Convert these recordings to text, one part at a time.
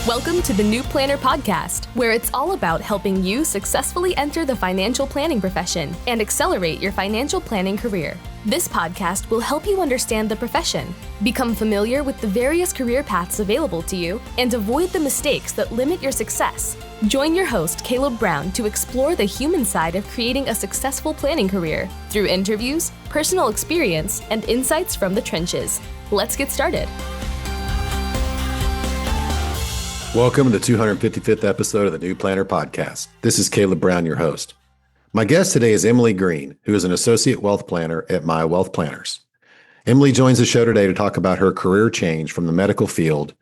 Welcome to the New Planner Podcast, where it's all about helping you successfully enter the financial planning profession and accelerate your financial planning career. This podcast will help you understand the profession, become familiar with the various career paths available to you, and avoid the mistakes that limit your success. Join your host, Caleb Brown, to explore the human side of creating a successful planning career through interviews, personal experience, and insights from the trenches. Let's get started. Welcome to the 255th episode of the New Planner Podcast. This is Caleb Brown, your host. My guest today is Emily Green, who is an associate wealth planner at My Wealth Planners. Emily joins the show today to talk about her career change from the medical field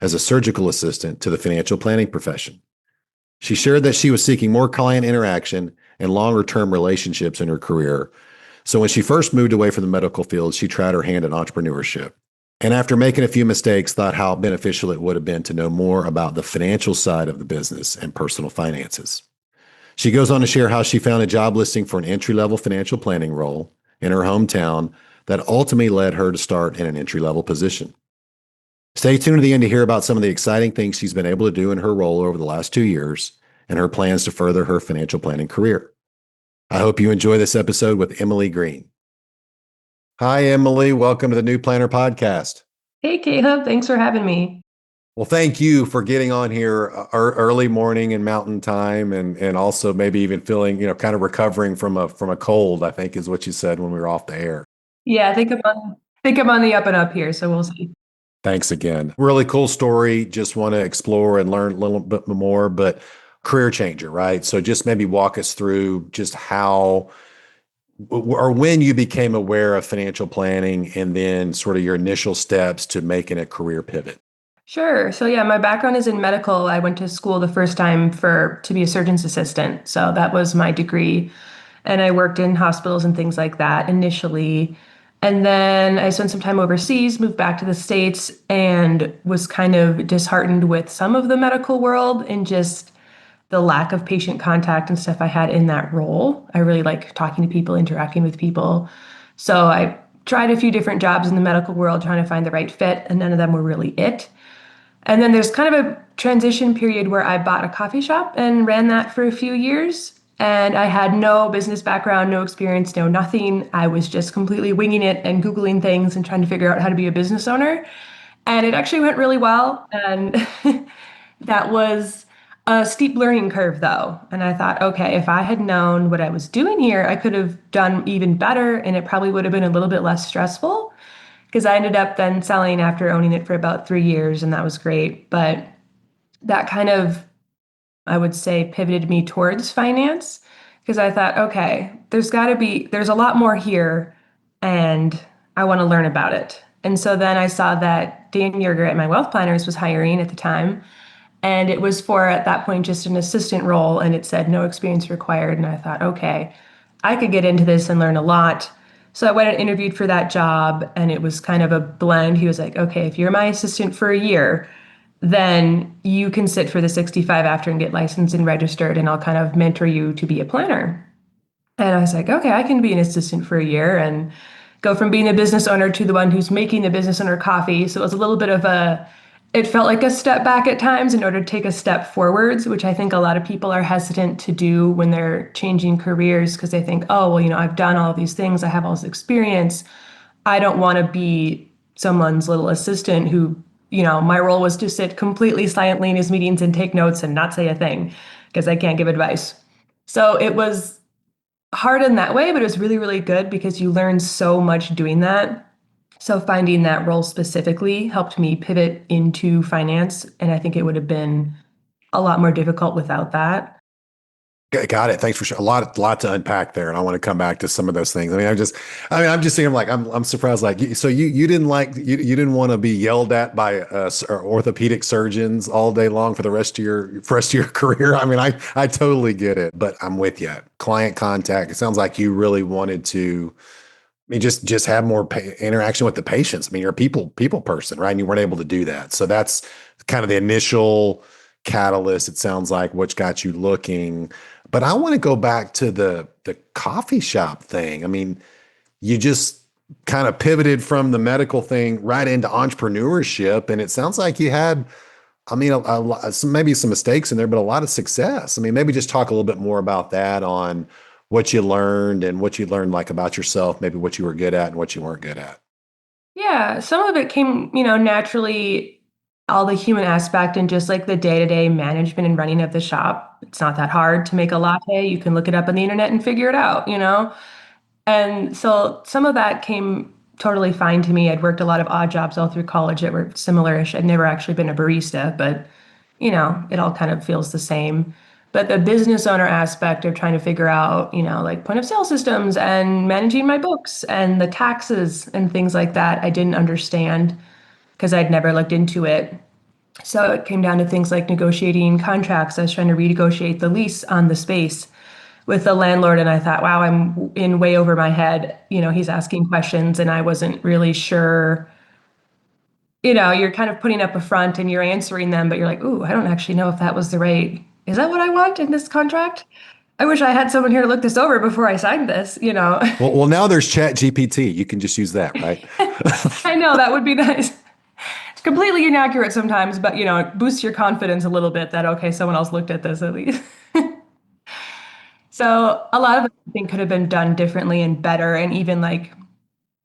as a surgical assistant to the financial planning profession. She shared that she was seeking more client interaction and longer-term relationships in her career. So when she first moved away from the medical field, she tried her hand at entrepreneurship. And after making a few mistakes, thought how beneficial it would have been to know more about the financial side of the business and personal finances. She goes on to share how she found a job listing for an entry-level financial planning role in her hometown that ultimately led her to start in an entry-level position. Stay tuned to the end to hear about some of the exciting things she's been able to do in her role over the last 2 years and her plans to further her financial planning career. I hope you enjoy this episode with Emily Green. Hi, Emily. Welcome to the New Planner Podcast. Hey, Caleb. Thanks for having me. Well, thank you for getting on here early morning and mountain time, and also maybe even feeling, kind of recovering from a cold, I think is what you said when we were off the air. Yeah, I think I'm on the up and up here, so we'll see. Thanks again. Really cool story. Just want to explore and learn a little bit more, but career changer, right? So just maybe walk us through just how or when you became aware of financial planning and then sort of your initial steps to making a career pivot. Sure. So yeah, my background is in medical. I went to school the first time to be a surgeon's assistant. So that was my degree. And I worked in hospitals and things like that initially. And then I spent some time overseas, moved back to the States, and was kind of disheartened with some of the medical world and just the lack of patient contact and stuff I had in that role. I really like talking to people, interacting with people. So I tried a few different jobs in the medical world, trying to find the right fit, and none of them were really it. And then there's kind of a transition period where I bought a coffee shop and ran that for a few years. And I had no business background, no experience, no nothing. I was just completely winging it and Googling things and trying to figure out how to be a business owner. And it actually went really well. And that was a steep learning curve, though. And I thought, okay, if I had known what I was doing here, I could have done even better, and it probably would have been a little bit less stressful, because I ended up then selling after owning it for about 3 years, and that was great. But that kind of, I would say, pivoted me towards finance, because I thought, okay, there's a lot more here, and I want to learn about it. And so then I saw that Dan Yerger at My Wealth Planners was hiring at the time. And it was for, at that point, just an assistant role, and it said no experience required. And I thought, okay, I could get into this and learn a lot. So I went and interviewed for that job, and it was kind of a blend. He was like, okay, if you're my assistant for a year, then you can sit for the 65 after and get licensed and registered, and I'll kind of mentor you to be a planner. And I was like, okay, I can be an assistant for a year and go from being a business owner to the one who's making the business owner coffee. So it was a little bit of it felt like a step back at times in order to take a step forwards, which I think a lot of people are hesitant to do when they're changing careers, because they think, oh, well, I've done all these things. I have all this experience. I don't want to be someone's little assistant who, my role was to sit completely silently in his meetings and take notes and not say a thing because I can't give advice. So it was hard in that way, but it was really, really good because you learn so much doing that. So finding that role specifically helped me pivot into finance, and I think it would have been a lot more difficult without that. Got it. Thanks for sharing. A lot to unpack there, and I want to come back to some of those things. I'm just thinking, like, I'm surprised. Like, so you didn't want to be yelled at by orthopedic surgeons all day long for the rest of your career. I mean, I totally get it, but I'm with you. Client contact. It sounds like you really wanted to. Just have more interaction with the patients. I mean, you're a people person, right? And you weren't able to do that. So that's kind of the initial catalyst, it sounds like, which got you looking. But I want to go back to the coffee shop thing. I mean, you just kind of pivoted from the medical thing right into entrepreneurship. And it sounds like you had I mean, maybe some mistakes in there, but a lot of success. I mean, maybe just talk a little bit more about that on what you learned and what you learned like about yourself, maybe what you were good at and what you weren't good at. Yeah, some of it came, naturally, all the human aspect and just like the day-to-day management and running of the shop. It's not that hard to make a latte. You can look it up on the internet and figure it out. And so some of that came totally fine to me. I'd worked a lot of odd jobs all through college that were similar-ish. I'd never actually been a barista, but it all kind of feels the same. But the business owner aspect of trying to figure out, like point of sale systems and managing my books and the taxes and things like that, I didn't understand because I'd never looked into it. So it came down to things like negotiating contracts. I was trying to renegotiate the lease on the space with the landlord, and I thought, wow, I'm in way over my head. He's asking questions, and I wasn't really sure. You're kind of putting up a front and you're answering them, but you're like, ooh, I don't actually know if that was the right. Is that what I want in this contract? I wish I had someone here to look this over before I signed this. Well, now there's Chat GPT. You can just use that, right? I know that would be nice. It's completely inaccurate sometimes, but it boosts your confidence a little bit that okay, someone else looked at this at least. So a lot of it I think could have been done differently and better, and even like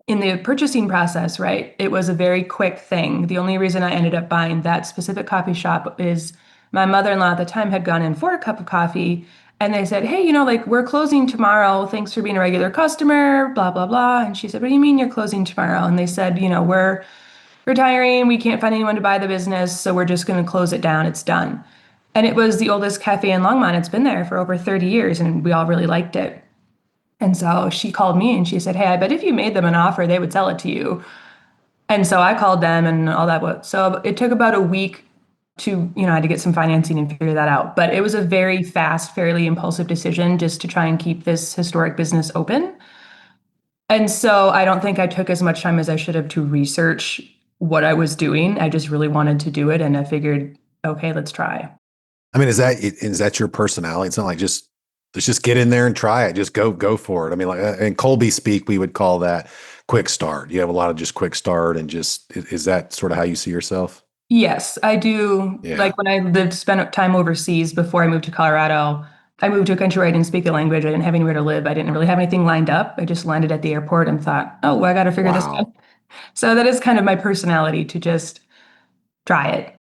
in the purchasing process, right? It was a very quick thing. The only reason I ended up buying that specific coffee shop is my mother-in-law at the time had gone in for a cup of coffee and they said, hey, like we're closing tomorrow. Thanks for being a regular customer, blah, blah, blah. And she said, what do you mean you're closing tomorrow? And they said, we're retiring. We can't find anyone to buy the business. So we're just going to close it down. It's done. And it was the oldest cafe in Longmont. It's been there for over 30 years and we all really liked it. And so she called me and she said, hey, I bet if you made them an offer, they would sell it to you. And so I called them and all that. So it took about a week to, I had to get some financing and figure that out. But it was a very fast, fairly impulsive decision just to try and keep this historic business open. And so I don't think I took as much time as I should have to research what I was doing. I just really wanted to do it. And I figured, okay, let's try. I mean, is that your personality? It's not like just let's just get in there and try it. Just go for it. I mean, like in Colby speak, we would call that quick start. You have a lot of just quick start and just is that sort of how you see yourself? Yes, I do. Yeah. Like when I spent time overseas before I moved to Colorado, I moved to a country where I didn't speak the language. I didn't have anywhere to live. I didn't really have anything lined up. I just landed at the airport and thought, oh, well, I got to figure this out. Wow. So that is kind of my personality to just try it.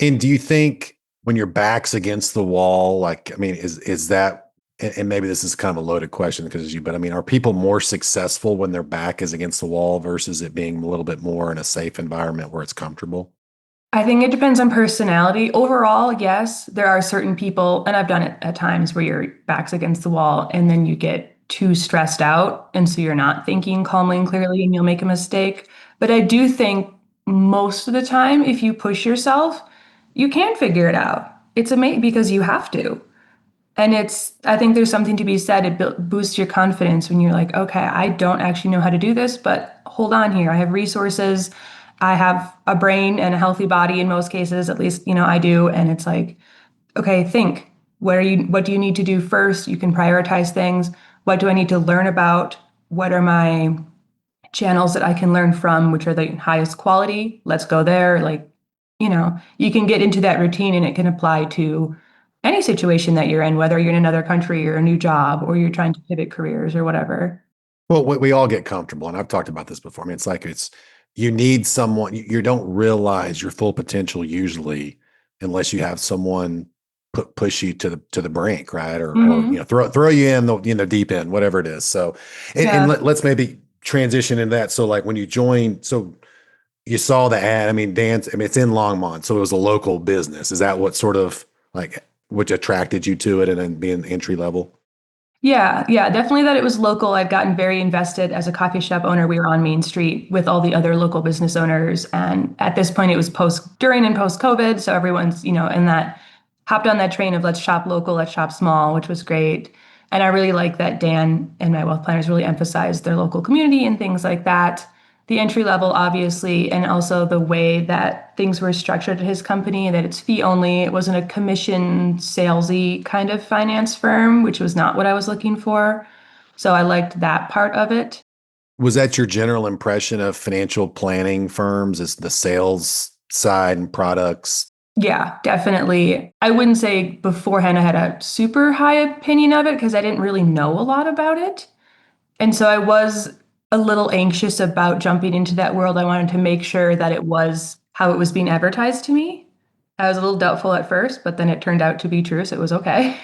And do you think when your back's against the wall, like, I mean, is that, and maybe this is kind of a loaded question because but I mean, are people more successful when their back is against the wall versus it being a little bit more in a safe environment where it's comfortable? I think it depends on personality. Overall, yes, there are certain people, and I've done it at times where your back's against the wall and then you get too stressed out. And so you're not thinking calmly and clearly and you'll make a mistake. But I do think most of the time, if you push yourself, you can figure it out. It's amazing because you have to. And I think there's something to be said. It boosts your confidence when you're like, okay, I don't actually know how to do this, but hold on here. I have resources. I have a brain and a healthy body in most cases, at least, I do. And it's like, okay, think, what do you need to do first? You can prioritize things. What do I need to learn about? What are my channels that I can learn from, which are the highest quality? Let's go there. Like, you can get into that routine and it can apply to any situation that you're in, whether you're in another country or a new job or you're trying to pivot careers or whatever. Well, we all get comfortable, and I've talked about this before. I mean, it's like you need someone. You don't realize your full potential usually unless you have someone push you to the brink, right? Or Hmm. throw you in the deep end, whatever it is. So, and Yeah. let's maybe transition into that. So, like when you joined, so you saw the ad. I mean, dance. I mean, it's in Longmont, so it was a local business. Is that what sort of like which attracted you to it, and then being entry level? Yeah, yeah, definitely that it was local. I'd gotten very invested as a coffee shop owner. We were on Main Street with all the other local business owners. And at this point, it was during and post COVID. So everyone's, in that hopped on that train of let's shop local, let's shop small, which was great. And I really like that Dan and my wealth planners really emphasized their local community and things like that. The entry level, obviously, and also the way that things were structured at his company, that it's fee only. It wasn't a commission salesy kind of finance firm, which was not what I was looking for. So I liked that part of it. Was that your general impression of financial planning firms as the sales side and products? Yeah, definitely. I wouldn't say beforehand I had a super high opinion of it because I didn't really know a lot about it. And so I was a little anxious about jumping into that world. I wanted to make sure that it was how it was being advertised to me. I was a little doubtful at first, but then it turned out to be true, so it was okay.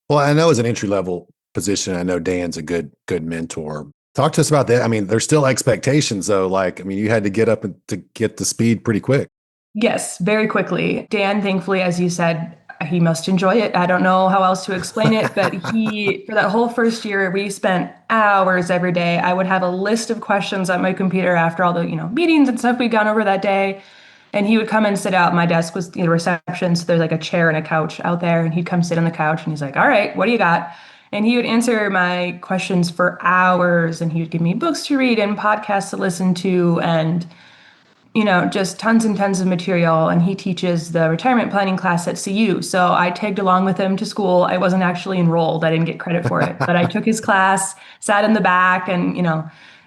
Well, I know as an entry level position, I know Dan's a good mentor. Talk to us about that. I mean, there's still expectations though. Like, I mean, you had to get up and to get the speed pretty quick. Yes, very quickly. Dan, thankfully, as you said, he must enjoy it. I don't know how else to explain it, but for that whole first year, we spent hours every day. I would have a list of questions on my computer after all the, meetings and stuff we'd gone over that day. And he would come and sit out. My desk was the reception, so there's like a chair and a couch out there. And he'd come sit on the couch and he's like, "All right, what do you got?" And he would answer my questions for hours and he would give me books to read and podcasts to listen to and just tons and tons of material. And he teaches the retirement planning class at CU. So I tagged along with him to school. I wasn't actually enrolled. I didn't get credit for it, but I took his class, sat in the back and,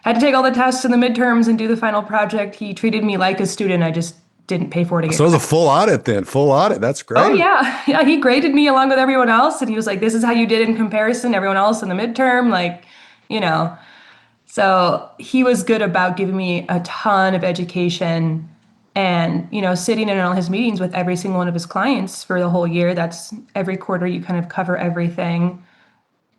had to take all the tests and the midterms and do the final project. He treated me like a student. I just didn't pay for it to So get it was a credit. full audit then, full audit. That's Oh great. yeah. Yeah, he graded me along with everyone else and he was like, "This is how you did in comparison to everyone else in the midterm." Like, you know. So he was good about giving me a ton of education and, sitting in all his meetings with every single one of his clients for the whole year. That's every quarter you kind of cover everything.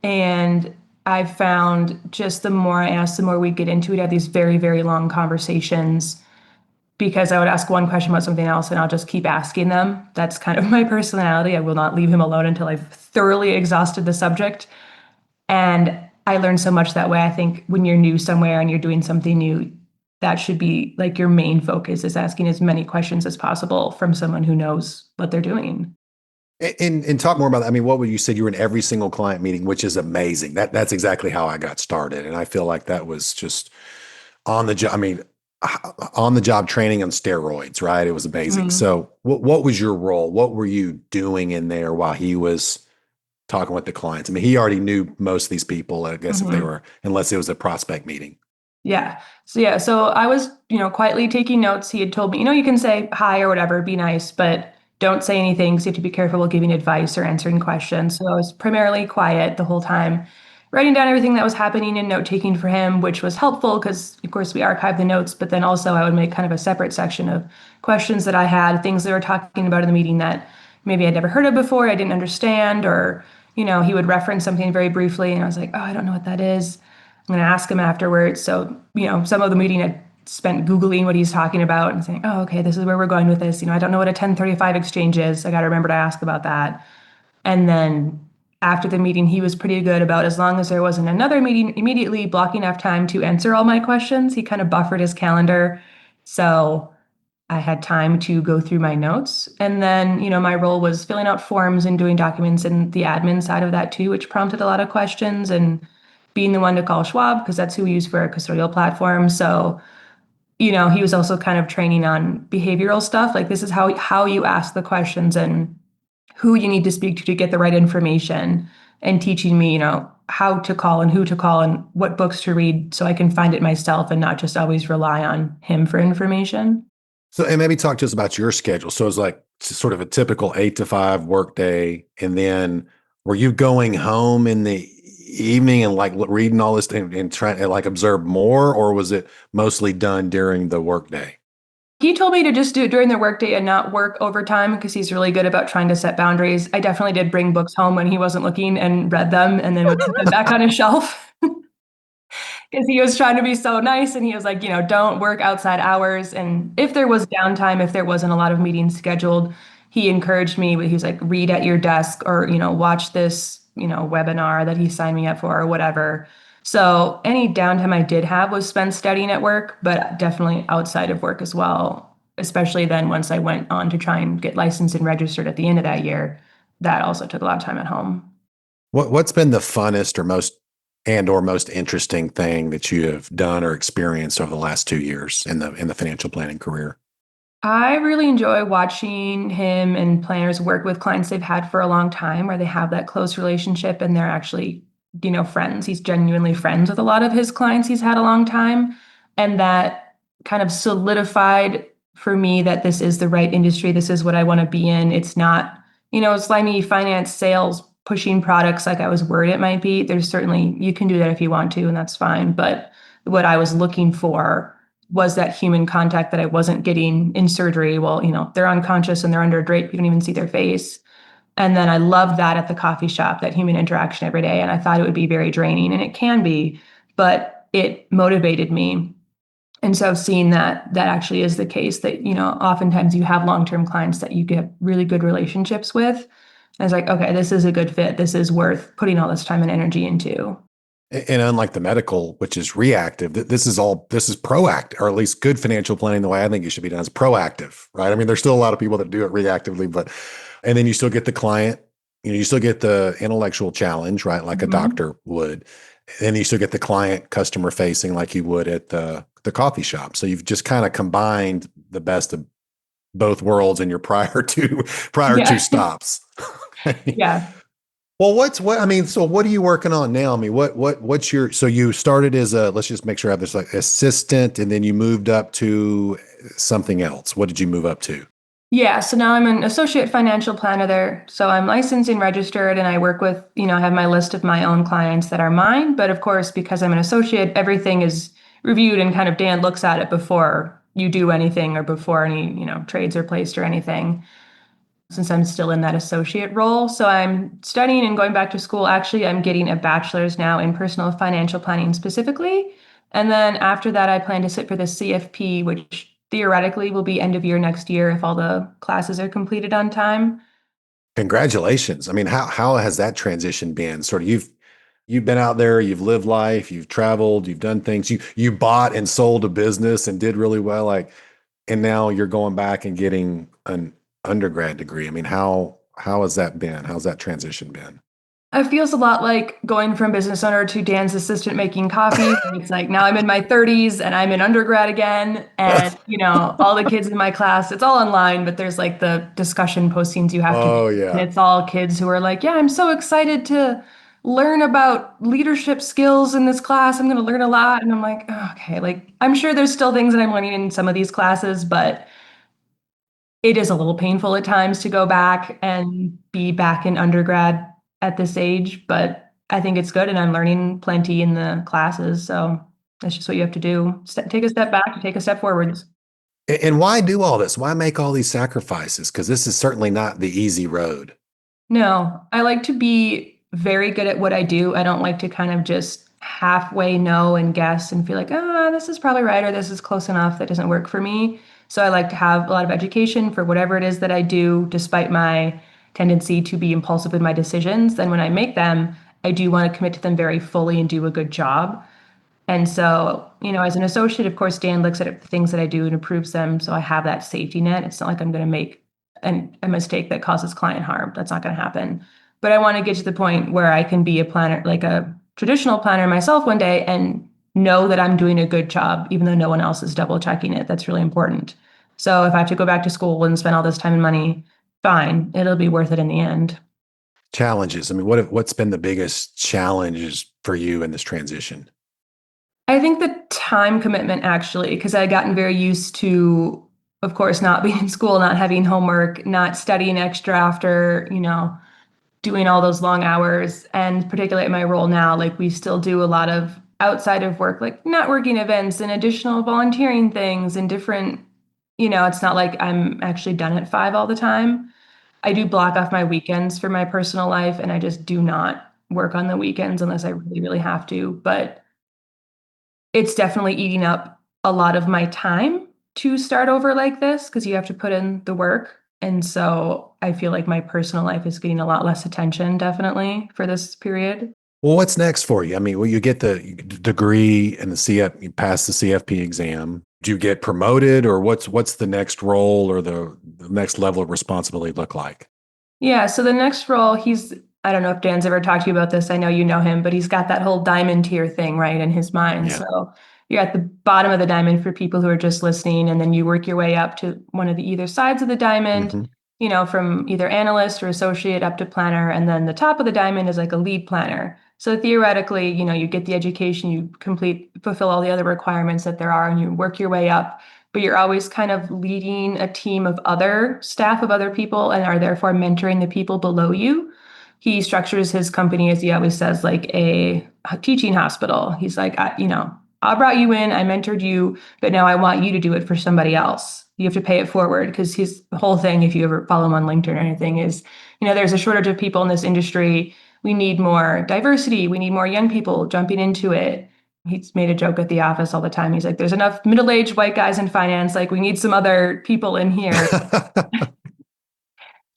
And I found just the more I asked, the more we get into it, have these very, very long conversations because I would ask one question about something else and I'll just keep asking them. That's kind of my personality. I will not leave him alone until I've thoroughly exhausted the subject. And I learned so much that way. I think when you're new somewhere and you're doing something new, that should be like your main focus is asking as many questions as possible from someone who knows what they're doing. And talk more about that. I mean, what would you said you were in every single client meeting, which is amazing. That's exactly how I got started. And I feel like that was just on the job. I mean, on the job training on steroids, right? It was amazing. Mhm. So what was your role? What were you doing in there while he was talking with the clients? I mean, he already knew most of these people, I guess, if they Mhm. were, unless it was a prospect meeting. Yeah. So I was, quietly taking notes. He had told me, you can say hi or whatever, be nice, but don't say anything because you have to be careful with giving advice or answering questions. So I was primarily quiet the whole time, writing down everything that was happening and note taking for him, which was helpful because, of course, we archive the notes, but then also I would make kind of a separate section of questions that I had, things they were talking about in the meeting that maybe I'd never heard of before, I didn't understand, or, he would reference something very briefly and I was like, "Oh, I don't know what that is." I'm going to ask him afterwards. So, some of the meeting I spent Googling what he's talking about and saying, "Oh, okay, this is where we're going with this." I don't know what a 1035 exchange is. I got to remember to ask about that. And then after the meeting, he was pretty good about as long as there wasn't another meeting immediately blocking off time to answer all my questions. He kind of buffered his calendar. So I had time to go through my notes. And then, my role was filling out forms and doing documents and the admin side of that too, which prompted a lot of questions and being the one to call Schwab because that's who we use for our custodial platform. So, he was also kind of training on behavioral stuff. Like this is how you ask the questions and who you need to speak to get the right information and teaching me, how to call and who to call and what books to read so I can find it myself and not just always rely on him for information. So, and maybe talk to us about your schedule. So it's like sort of a typical 8 to 5 work day. And then were you going home in the evening and like reading all this and trying to like observe more, or was it mostly done during the workday? He told me to just do it during the workday and not work overtime because he's really good about trying to set boundaries. I definitely did bring books home when he wasn't looking and read them and then would put them back on his shelf because he was trying to be so nice and he was like, don't work outside hours. And if there was downtime, if there wasn't a lot of meetings scheduled, he encouraged me, he was like, read at your desk or, watch this, webinar that he signed me up for or whatever. So any downtime I did have was spent studying at work, but definitely outside of work as well. Especially then once I went on to try and get licensed and registered at the end of that year, that also took a lot of time at home. What's been the funnest or most interesting thing that you have done or experienced over the last 2 years in the financial planning career? I really enjoy watching him and planners work with clients they've had for a long time where they have that close relationship and they're actually, friends. He's genuinely friends with a lot of his clients he's had a long time. And that kind of solidified for me that this is the right industry. This is what I want to be in. It's not, slimy finance, sales, pushing products like I was worried it might be. There's certainly, you can do that if you want to, and that's fine. But what I was looking for was that human contact that I wasn't getting in surgery. Well, they're unconscious and they're under a drape. You don't even see their face. And then I loved that at the coffee shop, that human interaction every day. And I thought it would be very draining, and it can be, but it motivated me. And so seeing that actually is the case, that, oftentimes you have long-term clients that you get really good relationships with. I was like, okay, this is a good fit. This is worth putting all this time and energy into. And unlike the medical, which is reactive, this is proactive, or at least good financial planning, the way I think it should be done, is proactive, right? I mean, there's still a lot of people that do it reactively, and then you still get the client, you still get the intellectual challenge, right? Like a doctor would. And you still get the client customer facing like you would at the coffee shop. So you've just kind of combined the best of both worlds in your prior two stops. Yeah. Well, so what are you working on now? I mean, so you started as let's just make sure I have this, like, assistant, and then you moved up to something else. What did you move up to? Yeah, so now I'm an associate financial planner there. So I'm licensed and registered, and I work with, I have my list of my own clients that are mine. But of course, because I'm an associate, everything is reviewed, and kind of Dan looks at it before you do anything, or before any, trades are placed or anything, since I'm still in that associate role. So I'm studying and going back to school. Actually, I'm getting a bachelor's now in personal financial planning specifically. And then after that, I plan to sit for the CFP, which theoretically will be end of year next year if all the classes are completed on time. Congratulations. I mean, how has that transition been? Sort of, you've been out there, you've lived life, you've traveled, you've done things, you bought and sold a business and did really well, like, and now you're going back and getting an undergrad degree. I mean, how has that been? How's that transition been? It feels a lot like going from business owner to Dan's assistant making coffee. It's like now I'm in my 30s and I'm in undergrad again. And, all the kids in my class, it's all online, but there's like the discussion postings you have to do. Oh And yeah. it's all kids who are like, yeah, I'm so excited to learn about leadership skills in this class. I'm going to learn a lot. And I'm like, oh, okay, like I'm sure there's still things that I'm learning in some of these classes, but it is a little painful at times to go back and be back in undergrad at this age, but I think it's good, and I'm learning plenty in the classes. So that's just what you have to do. Take a step back, take a step forwards. And why do all this? Why make all these sacrifices? Because this is certainly not the easy road. No, I like to be very good at what I do. I don't like to kind of just halfway know and guess and feel like, this is probably right or this is close enough. That doesn't work for me. So I like to have a lot of education for whatever it is that I do, despite my tendency to be impulsive in my decisions. Then when I make them, I do want to commit to them very fully and do a good job. And so, as an associate, of course, Dan looks at the things that I do and approves them. So I have that safety net. It's not like I'm going to make a mistake that causes client harm. That's not going to happen. But I want to get to the point where I can be a planner, like a traditional planner myself one day, and know that I'm doing a good job, even though no one else is double checking it. That's really important. So if I have to go back to school and spend all this time and money, fine, it'll be worth it in the end. Challenges. I mean, what's been the biggest challenges for you in this transition? I think the time commitment, actually, because I had gotten very used to, of course, not being in school, not having homework, not studying extra after, doing all those long hours. And particularly in my role now, like we still do a lot of outside of work, like networking events and additional volunteering things and different, it's not like I'm actually done at 5 all the time. I do block off my weekends for my personal life, and I just do not work on the weekends unless I really, really have to. But it's definitely eating up a lot of my time to start over like this, because you have to put in the work. And so I feel like my personal life is getting a lot less attention, definitely, for this period. Well, what's next for you? I mean, you get the degree and you pass the CFP exam. Do you get promoted, or what's the next role or the next level of responsibility look like? Yeah, so the next role, I don't know if Dan's ever talked to you about this. I know you know him, but he's got that whole diamond tier thing, right, in his mind. Yeah. So you're at the bottom of the diamond for people who are just listening, and then you work your way up to one of the either sides of the diamond, Mm-hmm. From either analyst or associate up to planner. And then the top of the diamond is like a lead planner. So theoretically, you get the education, fulfill all the other requirements that there are, and you work your way up but you're always kind of leading a team of other staff of other people and are therefore mentoring the people below you. He structures his company, as he always says, like a teaching hospital. He's like, I brought you in, I mentored you, but now I want you to do it for somebody else. You have to pay it forward, because his whole thing, if you ever follow him on LinkedIn or anything, is, there's a shortage of people in this industry. We need more diversity. We need more young people jumping into it. He's made a joke at the office all the time. He's like, there's enough middle-aged white guys in finance. Like, we need some other people in here.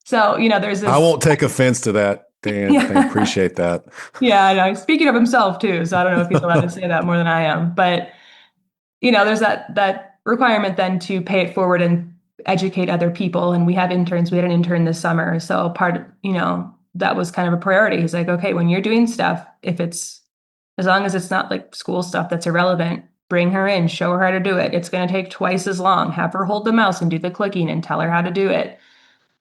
So, there's this. I won't take offense to that, Dan. Yeah. I appreciate that. Yeah, I know. Speaking of himself too, so I don't know if he's allowed to say that more than I am. But there's that requirement then to pay it forward and educate other people. And we have interns. We had an intern this summer, so that was kind of a priority. He's like, okay, when you're doing stuff, as long as it's not like school stuff that's irrelevant, bring her in, show her how to do it. It's going to take twice as long. Have her hold the mouse and do the clicking and tell her how to do it.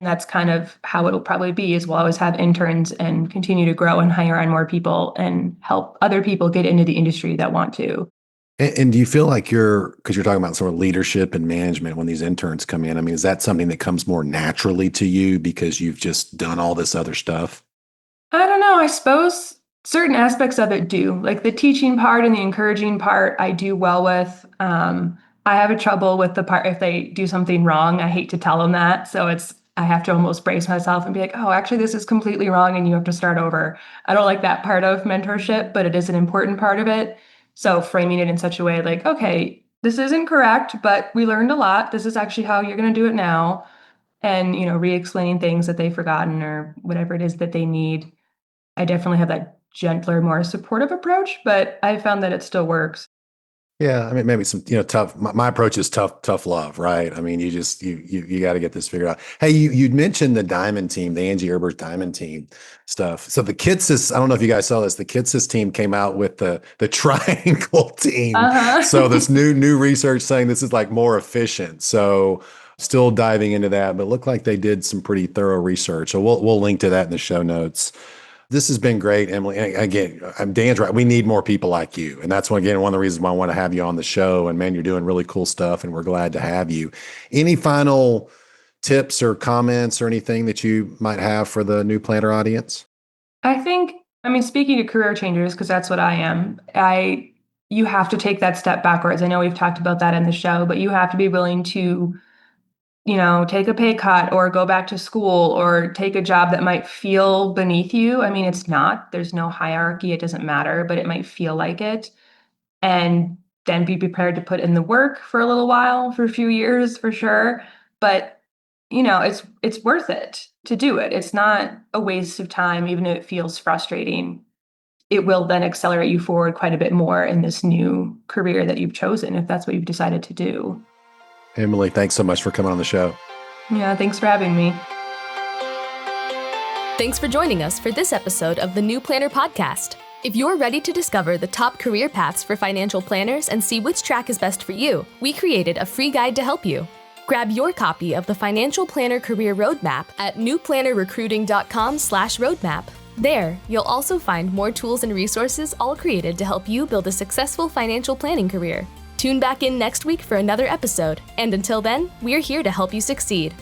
And that's kind of how it'll probably be, is we'll always have interns and continue to grow and hire on more people and help other people get into the industry that want to. And do you feel like because you're talking about sort of leadership and management when these interns come in, I mean, is that something that comes more naturally to you because you've just done all this other stuff? I don't know. I suppose certain aspects of it do. Like the teaching part and the encouraging part, I do well with. I have a trouble with the part if they do something wrong. I hate to tell them that. So I have to almost brace myself and be like, oh, actually, this is completely wrong and you have to start over. I don't like that part of mentorship, but it is an important part of it. So framing it in such a way like, okay, this isn't correct, but we learned a lot. This is actually how you're going to do it now. And, re-explaining things that they've forgotten or whatever it is that they need. I definitely have that gentler, more supportive approach, but I found that it still works. Yeah, I mean, maybe some, tough. My approach is tough love, right? I mean, you got to get this figured out. Hey, you'd mentioned the Diamond team, the Angie Erber's Diamond team stuff. So the Kitsis, I don't know if you guys saw this. The Kitsis team came out with the triangle team. Uh-huh. So this new research saying this is like more efficient. So still diving into that, but it looked like they did some pretty thorough research. So we'll link to that in the show notes. This has been great, Emily. And again, Dan's right. We need more people like you. And that's one of the reasons why I want to have you on the show. And man, you're doing really cool stuff and we're glad to have you. Any final tips or comments or anything that you might have for the New Planner audience? Speaking to career changers, because that's what I am, you have to take that step backwards. I know we've talked about that in the show, but you have to be willing to take a pay cut or go back to school or take a job that might feel beneath you. I mean, it's not, there's no hierarchy. It doesn't matter, but it might feel like it. And then be prepared to put in the work for a little while, for a few years, for sure. But, it's worth it to do it. It's not a waste of time, even if it feels frustrating. It will then accelerate you forward quite a bit more in this new career that you've chosen, if that's what you've decided to do. Emily, thanks so much for coming on the show. Yeah, thanks for having me. Thanks for joining us for this episode of the New Planner Podcast. If you're ready to discover the top career paths for financial planners and see which track is best for you, we created a free guide to help you. Grab your copy of the Financial Planner Career Roadmap at newplannerrecruiting.com/roadmap. There, you'll also find more tools and resources all created to help you build a successful financial planning career. Tune back in next week for another episode, and until then, we're here to help you succeed.